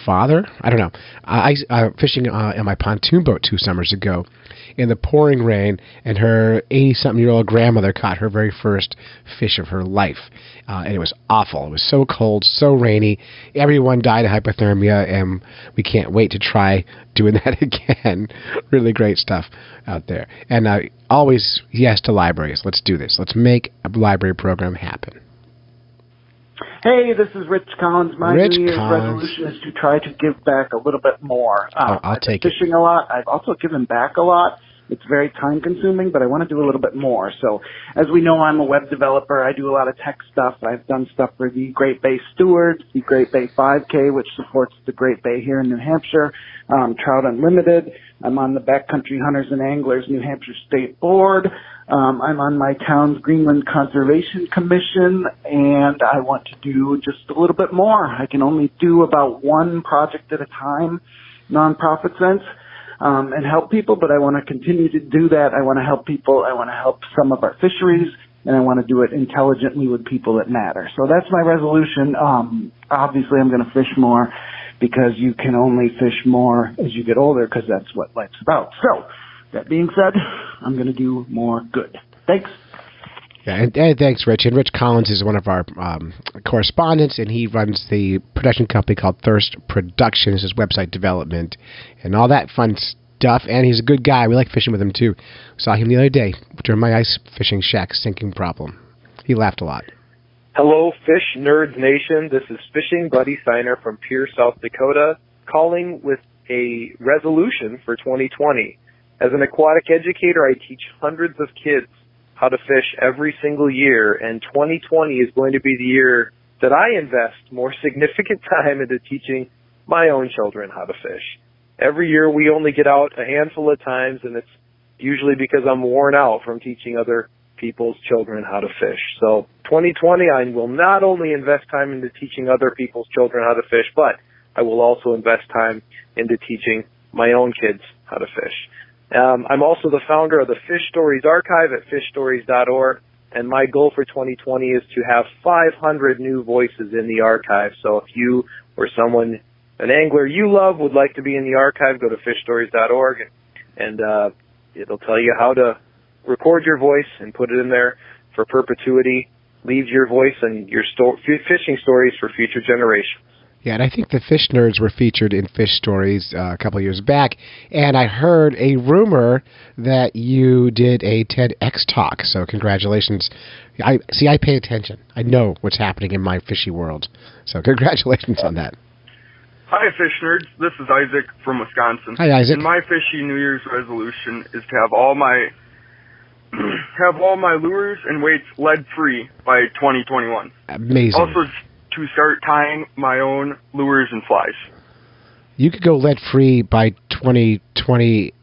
father, I don't know, fishing in my pontoon boat 2 summers ago in the pouring rain, and her 80-something-year-old grandmother caught her very first fish of her life. And it was awful. It was so cold, so rainy. Everyone died of hypothermia, and we can't wait to try doing that again. Really great stuff out there. And always yes to libraries. Let's do this. Let's make a library program happen. Hey, this is Rich Collins. My Rich New Year's Collins. resolution is to try to give back a little bit more. I'll take it. Fishing a lot. I've also given back a lot. It's very time-consuming, but I want to do a little bit more. So, as we know, I'm a web developer. I do a lot of tech stuff. I've done stuff for the Great Bay Stewards, the Great Bay 5K, which supports the Great Bay here in New Hampshire, Trout Unlimited. I'm on the Backcountry Hunters and Anglers New Hampshire State Board. I'm on my town's Greenland Conservation Commission, and I want to do just a little bit more. I can only do about one project at a time, nonprofit sense, and help people, but I want to continue to do that. I want to help people. I want to help some of our fisheries, and I want to do it intelligently with people that matter. So that's my resolution. Obviously, I'm going to fish more because you can only fish more as you get older, because that's what life's about. So, that being said, I'm going to do more good. Thanks. Yeah, and thanks, Rich. And Rich Collins is one of our correspondents, and he runs the production company called Thirst Productions, his website development, and all that fun stuff. And he's a good guy. We like fishing with him, too. Saw him the other day during my ice fishing shack sinking problem. He laughed a lot. Hello, Fish Nerds Nation. This is Fishing Buddy Signer from Pierre, South Dakota, calling with a resolution for 2020. As an aquatic educator, I teach hundreds of kids how to fish every single year, and 2020 is going to be the year that I invest more significant time into teaching my own children how to fish. Every year we only get out a handful of times, and it's usually because I'm worn out from teaching other people's children how to fish. So 2020, I will not only invest time into teaching other people's children how to fish, but I will also invest time into teaching my own kids how to fish. I'm also the founder of the Fish Stories Archive at fishstories.org, and my goal for 2020 is to have 500 new voices in the archive. So if you or someone, an angler you love, would like to be in the archive, go to fishstories.org, and it'll tell you how to record your voice and put it in there for perpetuity. Leave your voice and your fishing stories for future generations. Yeah, and I think the Fish Nerds were featured in Fish Stories a couple of years back, and I heard a rumor that you did a TEDx talk, so congratulations. I pay attention. I know what's happening in my fishy world, so congratulations on that. Hi, Fish Nerds. This is Isaac from Wisconsin. Hi, Isaac. And my Fishy New Year's resolution is to have all my lures and weights lead-free by 2021. Amazing. Also, to start tying my own lures and flies. You could go lead-free by 2020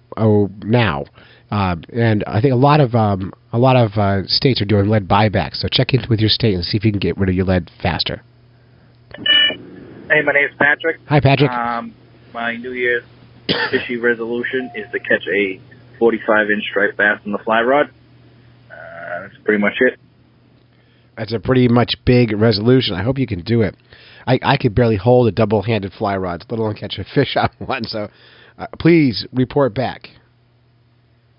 now, and I think a lot of states are doing lead buybacks. So check in with your state and see if you can get rid of your lead faster. Hey, my name is Patrick. Hi, Patrick. My New Year's fishy resolution is to catch a 45-inch striped bass on the fly rod. That's pretty much it. That's a pretty much big resolution. I hope you can do it. I could barely hold a double-handed fly rod, let alone catch a fish on one. So please report back.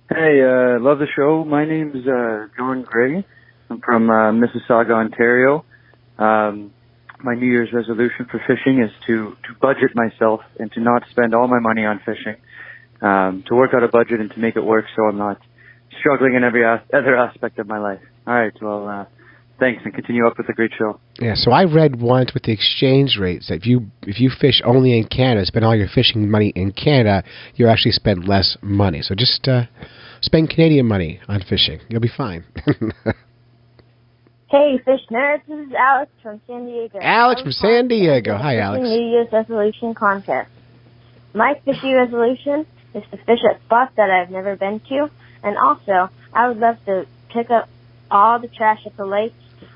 Hey, love the show. My name's John Gray. I'm from Mississauga, Ontario. My New Year's resolution for fishing is to budget myself and to not spend all my money on fishing. To work out a budget and to make it work so I'm not struggling in every other aspect of my life. All right, well, thanks, and continue up with a great show. Yeah, so I read once with the exchange rates that if you fish only in Canada, spend all your fishing money in Canada, you actually spend less money. So just spend Canadian money on fishing. You'll be fine. Hey, Fish Nerds, this is Alex from San Diego. Alex from San Diego. Hi, Alex. New Year's resolution contest. My fishy resolution is to fish at spots that I've never been to, and also I would love to pick up all the trash at the lakes,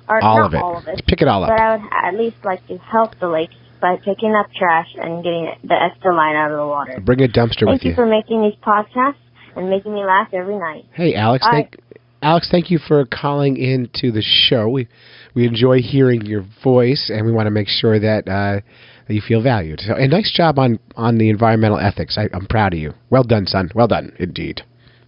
or all not of it. all of it. Pick it all up. But I would at least like to help the lakes by picking up trash and getting the extra line out of the water. Bring a dumpster with you. Thank you for making these podcasts and making me laugh every night. Hey, Alex. Thank you for calling into the show. We enjoy hearing your voice, and we want to make sure that you feel valued. So, and nice job on the environmental ethics. I'm proud of you. Well done, son. Well done, indeed.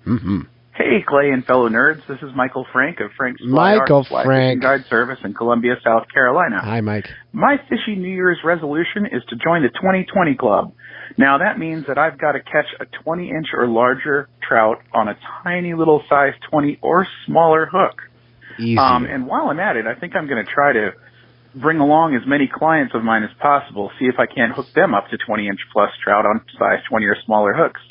Mm-hmm. Hey, Clay and fellow nerds. This is Michael Frank of Frank's Fly Fishing Guide Service in Columbia, South Carolina. Hi, Mike. My fishy New Year's resolution is to join the 2020 Club. Now, that means that I've got to catch a 20-inch or larger trout on a tiny little size 20 or smaller hook. Easy. And while I'm at it, I think I'm going to try to bring along as many clients of mine as possible, see if I can't hook them up to 20-inch plus trout on size 20 or smaller hooks.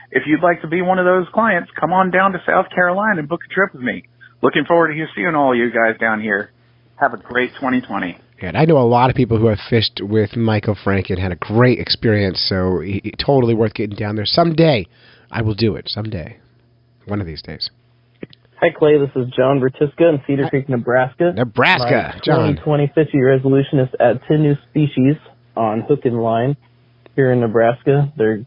If you'd like to be one of those clients, come on down to South Carolina and book a trip with me. Looking forward to seeing all you guys down here. Have a great 2020. And I know a lot of people who have fished with Michael Frank and had a great experience, so totally worth getting down there. Someday, I will do it. Someday. One of these days. Hi, Clay. This is John Vertiska in Cedar Creek, Nebraska. My John. 2020 fishy resolution is to add 10 new species on hook and line here in Nebraska. They're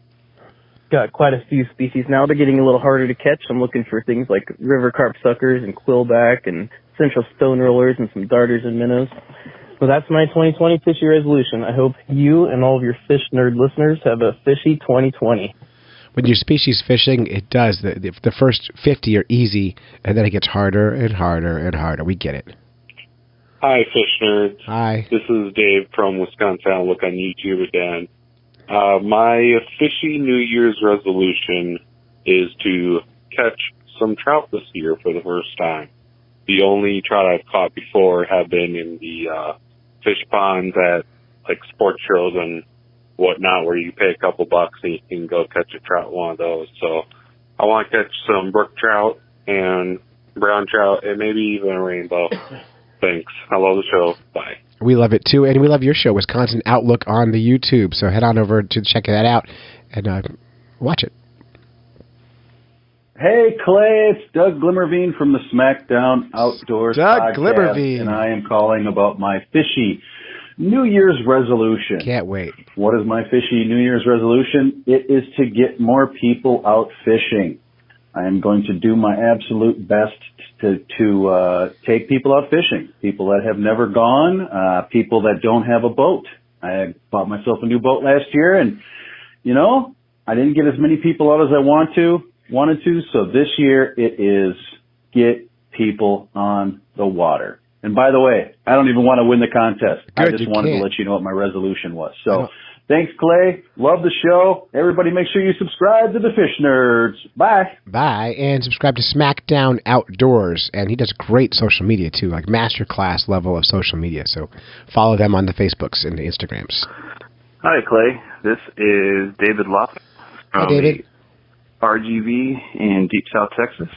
got quite a few species now. They're getting a little harder to catch. I'm looking for things like river carp suckers and quillback and central stone rollers and some darters and minnows. So that's my 2020 fishy resolution. I hope you and all of your fish nerd listeners have a fishy 2020. When you're species fishing, it does. The first 50 are easy, and then it gets harder and harder and harder. We get it. Hi, fish nerds. Hi. This is Dave from Wisconsin. I'll look on YouTube again. My fishy New Year's resolution is to catch some trout this year for the first time. The only trout I've caught before have been in the fish ponds at like sports shows and whatnot, where you pay a couple bucks and you can go catch a trout, one of those. So I want to catch some brook trout and brown trout and maybe even a rainbow. Thanks. I love the show. Bye. We love it too, and we love your show, Wisconsin Outlook, on the YouTube. So head on over to check that out and watch it. Hey, Clay, it's Doug Glimmerveen from the Smackdown Outdoors podcast. Glimmerveen. And I am calling about my fishy New Year's resolution. Can't wait. What is my fishy New Year's resolution? It is to get more people out fishing. I am going to do my absolute best to take people out fishing. People that have never gone, people that don't have a boat. I bought myself a new boat last year, and, you know, I didn't get as many people out as I wanted to, so this year it is get people on the water. And by the way, I don't even want to win the contest. I just wanted to let you know what my resolution was. So thanks, Clay. Love the show. Everybody make sure you subscribe to the Fish Nerds. Bye. Bye. And subscribe to Smackdown Outdoors. And he does great social media, too, like masterclass level of social media. So follow them on the Facebooks and the Instagrams. Hi, Clay. This is David Locke from RGV in Deep South Texas.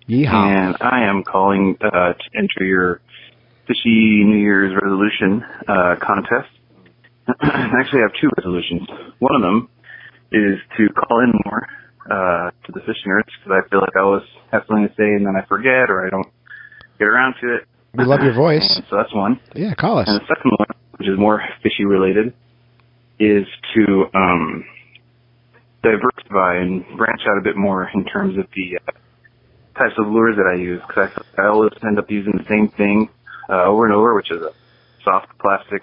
Yeehaw. And I am calling to enter your Fishy New Year's resolution contest. I actually have two resolutions. One of them is to call in more to the Fish Nerds, because I feel like I always have something to say and then I forget or I don't get around to it. We love your voice. And so that's one. Yeah, call us. And the second one, which is more fishy related, is to diversify and branch out a bit more in terms of the types of lures that I use, because I always end up using the same thing over and over, which is a soft plastic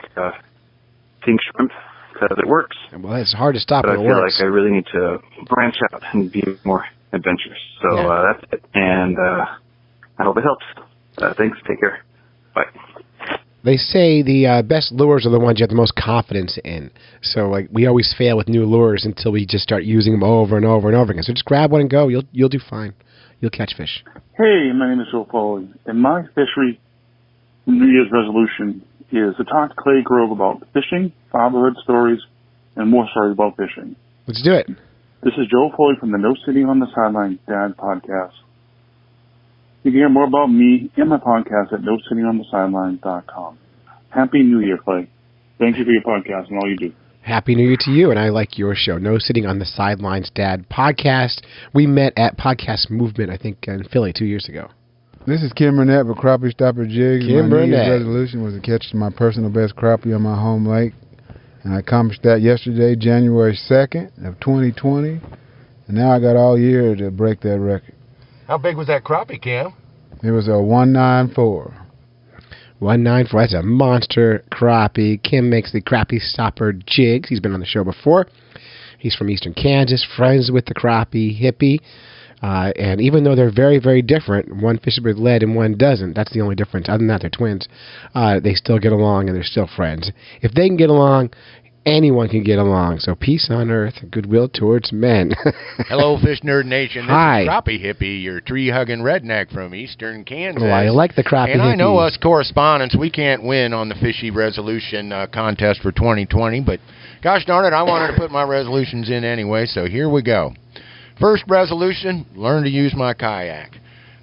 pink shrimp, because it works. Well, it's hard to stop, but but I it feel works. like I really need to branch out and be more adventurous. So that's it. And I hope it helps. Thanks. Take care. Bye. They say the best lures are the ones you have the most confidence in. So, like, we always fail with new lures until we just start using them over and over and over again. So just grab one and go. You'll do fine. You'll catch fish. Hey, my name is Joe Foley, and my fishery New Year's resolution is to talk to Clay Grove about fishing, fatherhood stories, and more stories about fishing. Let's do it. This is Joe Foley from the No Sitting on the Sideline Dad podcast. You can hear more about me and my podcast at nosittingonthesideline.com. Happy New Year, Clay. Thank you for your podcast and all you do. Happy New Year to you, and I like your show, No Sitting on the Sidelines Dad podcast. We met at Podcast Movement, I think, in Philly 2 years ago. This is Kim Burnett with Crappie Stopper Jigs. Kim my New Year's Burnett. resolution was to catch my personal best crappie on my home lake. And I accomplished that yesterday, January 2nd of 2020. And now I got all year to break that record. How big was that crappie, Cam? It was a 194. 194. That's a monster crappie. Kim makes the Crappie Stopper Jigs. He's been on the show before. He's from Eastern Kansas, friends with the crappie hippie. And even though they're very, very different, one fishes with lead and one doesn't, that's the only difference. Other than that, they're twins. They still get along and they're still friends. If they can get along, anyone can get along. So peace on earth, goodwill towards men. Hello, Fish Nerd Nation. This Hi. is Crappie Hippie, your tree-hugging redneck from Eastern Kansas. Oh, I like the crappie And I know hippie. us correspondents, we can't win on the Fishy Resolution contest for 2020, but gosh darn it, I wanted to put my resolutions in anyway, so here we go. First resolution, learn to use my kayak.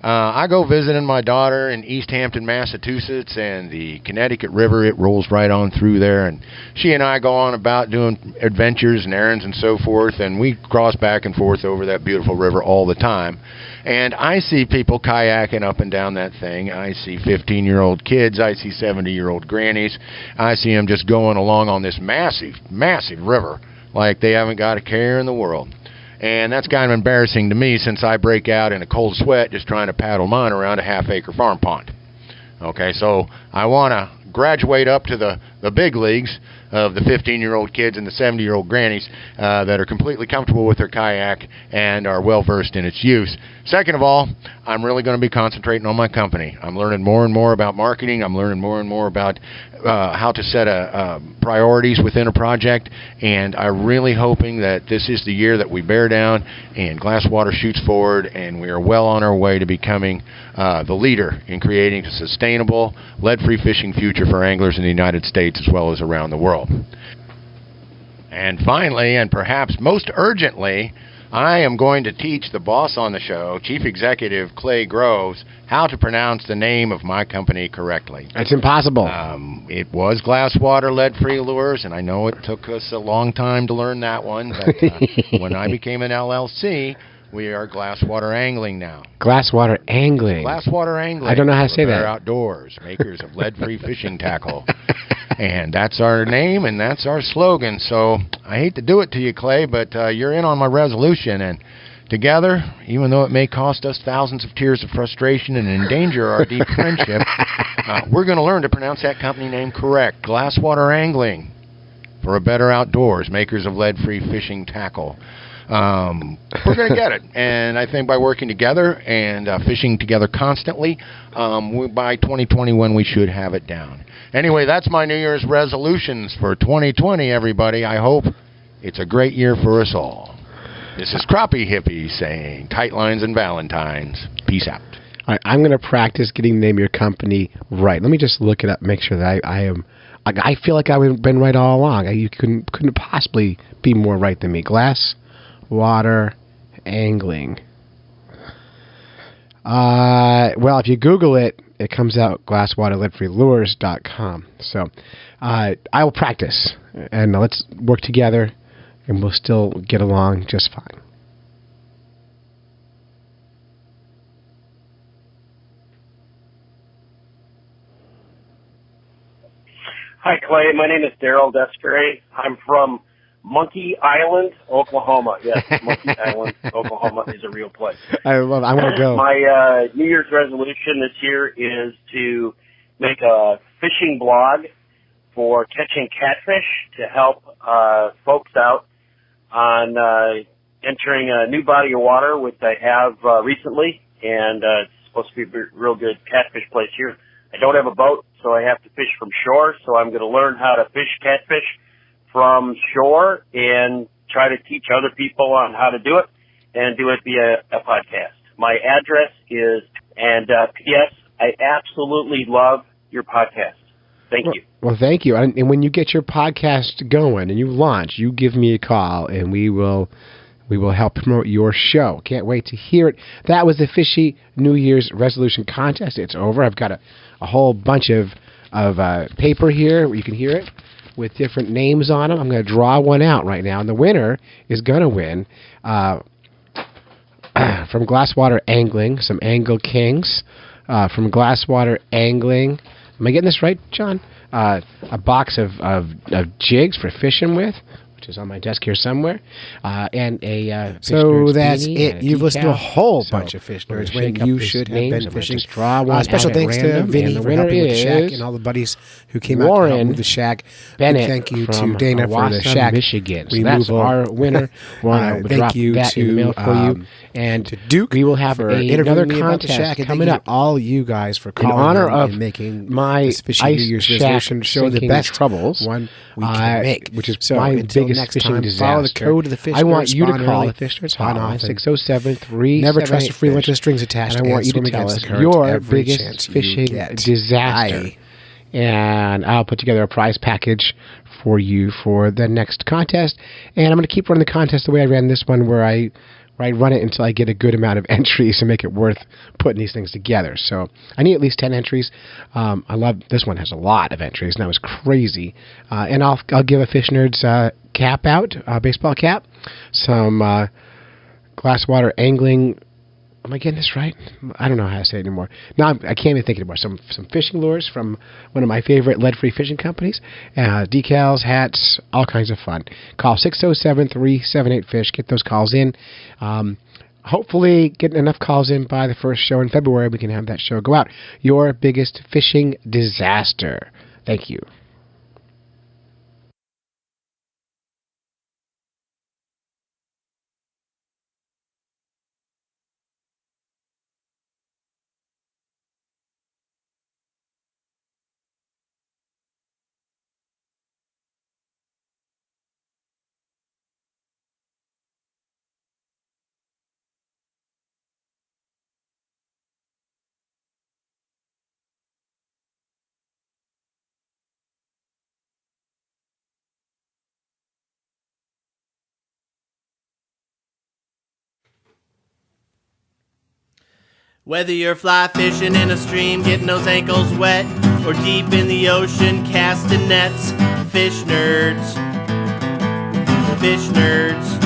I go visiting my daughter in East Hampton, Massachusetts, and the Connecticut River, it rolls right on through there, and she and I go on about doing adventures and errands and so forth, and we cross back and forth over that beautiful river all the time. And I see people kayaking up and down that thing. I see 15-year-old kids. I see 70-year-old grannies. I see them just going along on this massive, massive river like they haven't got a care in the world. And that's kind of embarrassing to me since I break out in a cold sweat just trying to paddle mine around a half-acre farm pond. Okay, so I want to graduate up to the big leagues of the 15-year-old kids and the 70-year-old grannies that are completely comfortable with their kayak and are well-versed in its use. Second of all, I'm really going to be concentrating on my company. I'm learning more and more about marketing. I'm learning more and more about how to set priorities within a project, and I'm really hoping that this is the year that we bear down and Glasswater shoots forward, and we are well on our way to becoming the leader in creating a sustainable, lead-free fishing future for anglers in the United States as well as around the world. And finally, and perhaps most urgently, I am going to teach the boss on the show, Chief Executive Clay Groves, how to pronounce the name of my company correctly. That's impossible. It was Glasswater Lead-Free Lures, and I know it took us a long time to learn that one, but when I became an LLC, we are Glasswater Angling now. Glasswater Angling. Glasswater Angling. I don't know how to say We're that. Outdoors, makers of lead-free fishing tackle. And that's our name, and that's our slogan. So I hate to do it to you, Clay, but you're in on my resolution. And together, even though it may cost us thousands of tears of frustration and endanger our deep friendship, we're going to learn to pronounce that company name correct. Glasswater Angling, for a better outdoors, makers of lead-free fishing tackle. We're going to get it. And I think by working together and fishing together constantly, by 2021 we should have it down. Anyway, that's my New Year's resolutions for 2020, everybody. I hope it's a great year for us all. This is Crappie Hippie saying tight lines and Valentines. Peace out. All right, I'm going to practice getting the name of your company right. Let me just look it up, make sure that I am. I feel like I've been right all along. You couldn't possibly be more right than me. Glasswater Angling. Well, if you Google it, it comes out glasswaterleadfreelures.com. So I will practice, and let's work together, and we'll still get along just fine. Hi, Clay. My name is Daryl Descaray. I'm from Monkey Island, Oklahoma. Yes, Monkey Island, Oklahoma is a real place. I want to go. My New Year's resolution this year is to make a fishing blog for catching catfish to help folks out on entering a new body of water, which I have recently, and it's supposed to be a real good catfish place here. I don't have a boat, so I have to fish from shore. So I'm going to learn how to fish catfish from shore and try to teach other people on how to do it and do it via a podcast. My address is, and P.S., I absolutely love your podcast. Thank you. Well, thank you. And when you get your podcast going and you launch, you give me a call, and we will help promote your show. Can't wait to hear it. That was the Fishy New Year's Resolution Contest. It's over. I've got a whole bunch of paper here where you can hear it with different names on them. I'm going to draw one out right now, and the winner is going to win from Glasswater Angling, some Angle Kings. From Glasswater Angling, am I getting this right, John? A box of jigs for fishing with, which is on my desk here somewhere, and a so that's beanie it. You've listened to a whole bunch of Fish Nerds when you should have been fishing. Special thanks to Vinny for helping with the shack and all the buddies who came out to help move the shack. Bennett, thank you to Dana for the shack, Michigan. So that's our winner. Thank you to and to Duke. We will have another contest coming up. All you guys for calling in honor of and making my this Fishy New Year's resolution show the best troubles one we can make, which is so my until biggest next fishing time, disaster. Follow the code of the Fish I want Nerds, you to spawn call early, the Fish Nerds spawn hotline often. 607-378-FISH. Never trust a free lunch with strings attached. And I want you to swim tell against us the current your every biggest chance you fishing get. disaster. Aye. And I'll put together a prize package for you for the next contest. And I'm going to keep running the contest the way I ran this one, where I run it until I get a good amount of entries to make it worth putting these things together. So I need at least 10 entries. I love this one, has a lot of entries, and that was crazy. And I'll give a Fish Nerds cap out, baseball cap, some Glasswater Angling. Am I getting this right? I don't know how to say it anymore. Now I can't even think anymore. Some fishing lures from one of my favorite lead-free fishing companies. Decals, hats, all kinds of fun. Call 607-378-FISH. Get those calls in. Hopefully getting enough calls in by the first show in February, we can have that show go out. Your biggest fishing disaster. Thank you. Whether you're fly fishing in a stream, getting those ankles wet, or deep in the ocean casting nets, Fish Nerds. Fish Nerds.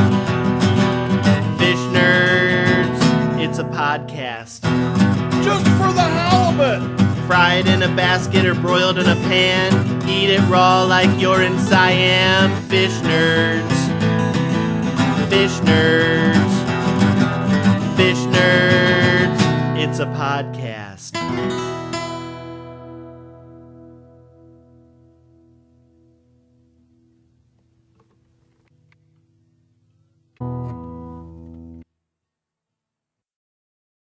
Fish Nerds. It's a podcast. Just for the halibut! Fried in a basket or broiled in a pan, eat it raw like you're in Siam. Fish Nerds. Fish Nerds. Fish Nerds. It's a podcast.